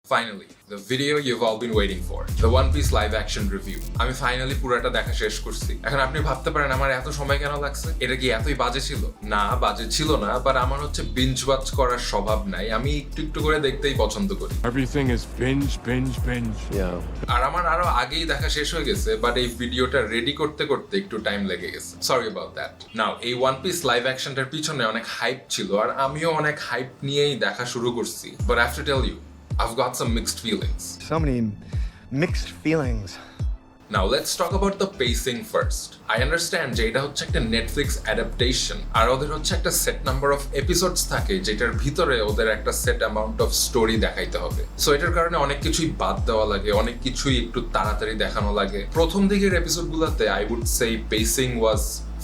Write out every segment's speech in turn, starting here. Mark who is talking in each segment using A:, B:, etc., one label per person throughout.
A: Finally, the video you've all been waiting for, the One Piece live action review. আমি finally পুরোটা দেখা শেষ করছি। এখন আপনি ভাবতে পারেন আমার এত সময় কেন লাগছে? এটা কি এতই বাজে ছিল? না, বাজে ছিল না, বাট আমার হচ্ছে বিঞ্জ ওয়াচ করার স্বভাব নাই। আমি একটু একটু করে দেখতেই পছন্দ করি।
B: Everything is binge.
C: Yeah.
A: আর আমার আরো আগেই দেখা শেষ হয়ে গেছে, বাট এই ভিডিওটা রেডি করতে করতে একটু টাইম লেগে গেছে। Sorry about that. নাও এই ওয়ান পিস লাইভ অ্যাকশনটার পিছনে অনেক হাইপ ছিল, আর আমিও অনেক হাইপ নিয়েই দেখা শুরু করছি। But I have to tell you, I've got some mixed feelings.
C: So many mixed feelings.
A: Now let's talk about the pacing first. I understand যে এটা হচ্ছে একটা Netflix adaptation, আর ওদের হচ্ছে একটা set number of episodes থাকে যেটার ভিতরে ওদের একটা set amount of story দেখাইতে হবে। সো এটার কারণে অনেক কিছুই বাদ দেওয়া লাগে, অনেক কিছুই একটু তাড়াতাড়ি দেখানো লাগে। প্রথম দিকের এপিসোডগুলোতে I would say pacing was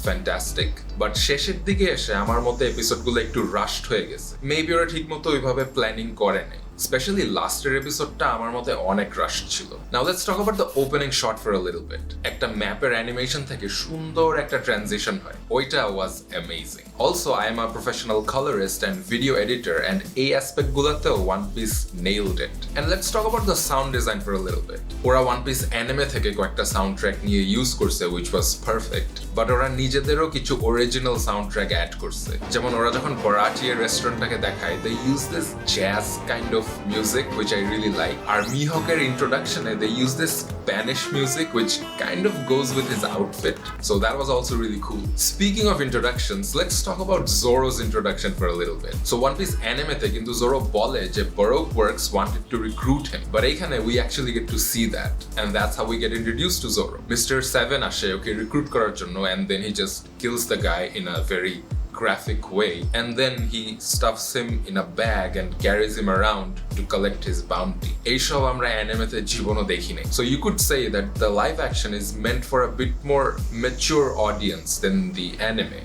A: fantastic, but শেষের দিকে এসে আমার মতে এপিসোডগুলো একটু রাশড হয়ে গেছে। মেবি ওরা ঠিক মতো ওইভাবে প্ল্যানিং করে নাই। স্পেশালি লাস্টের এপিসোডটা আমার মতে অনেক রাশ ছিল। Now let's talk about the opening shot for a little bit. একটা ম্যাপের অ্যানিমেশন থেকে সুন্দর একটা ট্রানজিশন হয়, ওইটা was amazing. Also I am a professional colourist and video editor, and এই অ্যাসপেক্টগুলোতেও One Piece nailed it. And let's talk about the sound design for a little bit. ওরা ওয়ান পিস অ্যানিমে থেকে কয়েকটা soundtrack নিয়ে use করছে, which was perfect, but ওরা নিজেদেরও কিছু অরিজিনাল সাউন্ড ট্র্যাক অ্যাড করছে। যেমন ওরা যখন বরাটিয়ার রেস্টুরেন্টটাকে দেখায়, they use this jazz kind of music which I really like. Our Mihawk's introduction, they use this Spanish music which kind of goes with his outfit. So that was also really cool. Speaking of introductions, let's talk about Zoro's introduction for a little bit. So One Piece anime te kintu Zoro bole je Baroque Works wanted to recruit him, but ekhane we actually get to see that, and that's how we get introduced to Zoro. Mr. Seven ashe oke recruit korar jonno, and then he just kills the guy in a very graphic way, and then he stuffs him in a bag and carries him around to collect his bounty. Eishob amra anime te jibono dekhi nei. So you could say that the live action is meant for a bit more mature audience than the anime.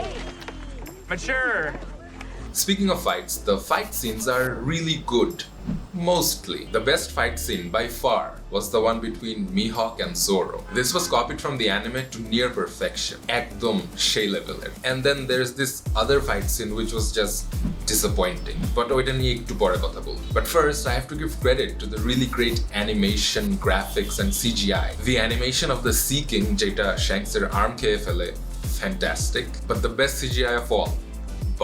B: Mature.
A: Speaking of fights, the fight scenes are really good. Mostly. The best fight scene by far was the one between Mihawk and Zoro. This was copied from the anime to near perfection. Ekdom shey level. And then there's this other fight scene which was just disappointing. But oita niye ekটু পরে কথা বলবো. But first I have to give credit to the really great animation, graphics and CGI. The animation of the Sea King যেটা Shanks-এর arm খেয়ে ফেলে, fantastic. But the best CGI of all,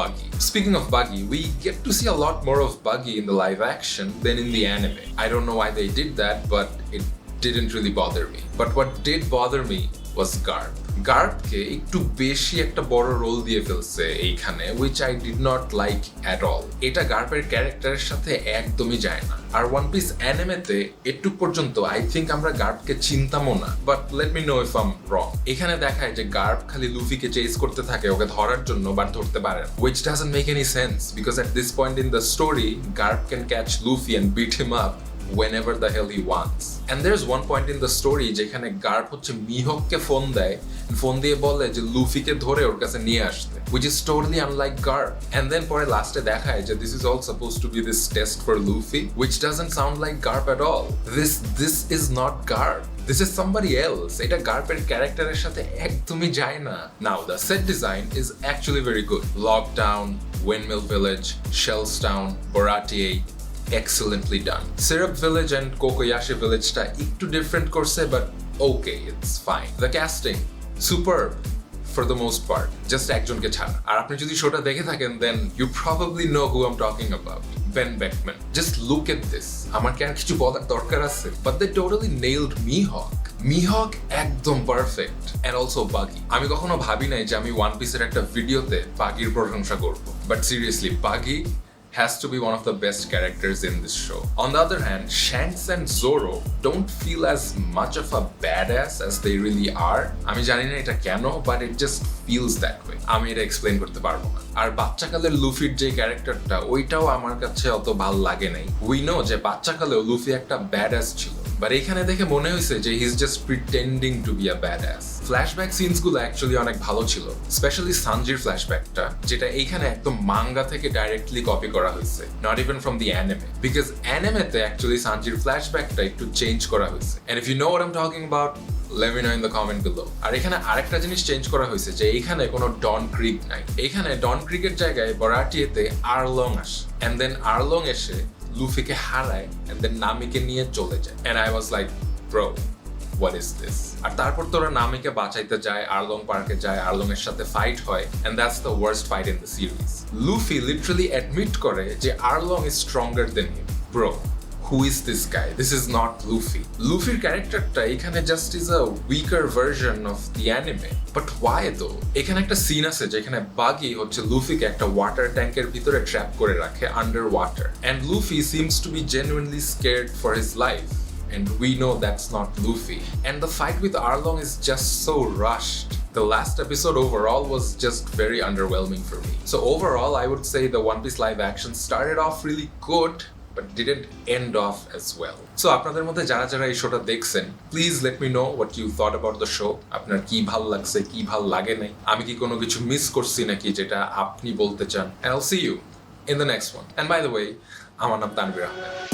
A: Buggy. Speaking of Buggy, we get to see a lot more of Buggy in the live action than in the anime. I don't know why they did that, but it didn't really bother me. But what did bother me was Garp. Garpকে একটু বেশি একটা বড় role দিয়ে ফেলছে এইখানে, which I did not like at all. এটা গার্পের ক্যারেক্টারের সাথে একদমই যায় না। আর ওয়ান পিস অ্যানিমেতে একটু পর্যন্ত I think আমরা গার্পকে চিনতামও না, but let me know if I am রং। এখানে দেখায় যে গার্প খালি লুফিকে চেজ করতে থাকে ওকে ধরার জন্য, বাট ধরতে পারে না, which doesn't make any sense because at this point in the story Garp can catch Luffy and beat him up whenever the hell he wants. And there's one point in the story যেখানে গার্প হচ্ছে মিহককে phone দেয়, phone দিয়ে বলে যে লুফিকে ধরে ওর কাছে নিয়ে আসতে, which is totally unlike Garp. And then পরে লাস্টে দেখায় যে this is all supposed to be this test for Luffy, which doesn't sound like Garp at all. This is not Garp. This is somebody else. এটা গার্পের ক্যারেক্টারের সাথে একদমই যায় না। Now the set design is actually very good. Lockdown, Windmill Village, Shellstown, Boratie, excellently done. Syrup Village and Kokoyashi Village টা একটু different করছে, but okay, it's fine. The casting, superb for the most part, just একজনকে ছাড়া। আর আপনি যদি শোটা দেখে থাকেন, then you probably know who I'm talking about. Ben Beckman. Just look at this. আমার কি আর কিছু বলার দরকার আছে? But they totally nailed Mihawk. Mihawk একদম পারফেক্ট, and also Buggy. আমি কখনো ভাবি নাই যে আমি ওয়ান পিসের একটা ভিডিওতে বাগির প্রশংসা করব, but seriously, Buggy has to be one of the best characters in this show. On the other hand, Shanks and Zoro don't feel as much of a badass as they really are. আমি জানি না এটা কেন, but it just feels that way. আমি এটা explain করতে পারবো না। আর বাচ্চাকালের লুফির যে ক্যারেক্টারটা, ওইটাও আমার কাছে অত ভালো লাগে নাই। উই নো যে বাচ্চাকালেও লুফি একটা ব্যাডাস ছিল, বাট এখানে দেখে মনে হয়েছে যে he is just pretending to be a badass. Flashback সিনসগুলো অ্যাকচুয়ালি অনেক ভালো ছিল, স্পেশালি সানজির ফ্ল্যাশব্যাকটা, যেটা এইখানে একদম মাঙ্গা থেকে ডাইরেক্টলি কপি করা হয়েছে, not even from the anime, because অ্যানিমেতে অ্যাকচুয়ালি সানজির ফ্ল্যাশব্যাকটা একটু চেঞ্জ করা হয়েছে। And if you know what I am talking about, let me know in the comment below. আর এখানে আরেকটা জিনিস চেঞ্জ করা হয়েছে যে এইখানে কোনো ডন ক্রিক নাই। এইখানে ডন ক্রিকের জায়গায় বরাটিয়েতে আরলং আসে, এন্ড দেন আরলং এসে লুফিকে হারায় and then নামিকে নিয়ে চলে যায় and I was like bro what is this আর তারপর তোরা নামিকে বাঁচাইতে যায় আর্লং পার্কে যায় আর্লং এর সাথে ফাইট হয় and that's the worst fight in the series Luffy literally admit করে যে আর্লং is stronger than him bro who is this guy? This is not Luffy. Luffy's character এখানে just is a weaker version of the anime. But why though? এখানে একটা scene আছে যেখানে বাগি হচ্ছে লুফিকে একটা ওয়াটার ট্যাঙ্কের ভিতরে ট্র্যাপ করে রাখে underwater. And Luffy seems to be genuinely scared for his life. And we know that's not Luffy. And the fight with Arlong is just so rushed. The last episode overall was just very underwhelming for me. So overall, I would say the One Piece live action started off really good, but didn't end off as well. So আপনাদের মধ্যে যারা যারা এই শোটা দেখছেন please let me know what you thought about the show. আপনার কি ভাল লাগছে কি ভাল লাগে নাই আমি কি কোনো কিছু মিস করছি নাকি যেটা আপনি বলতে চান and I'll see you in the next one. And by the way, আমার নাম তানভীর আহমেদ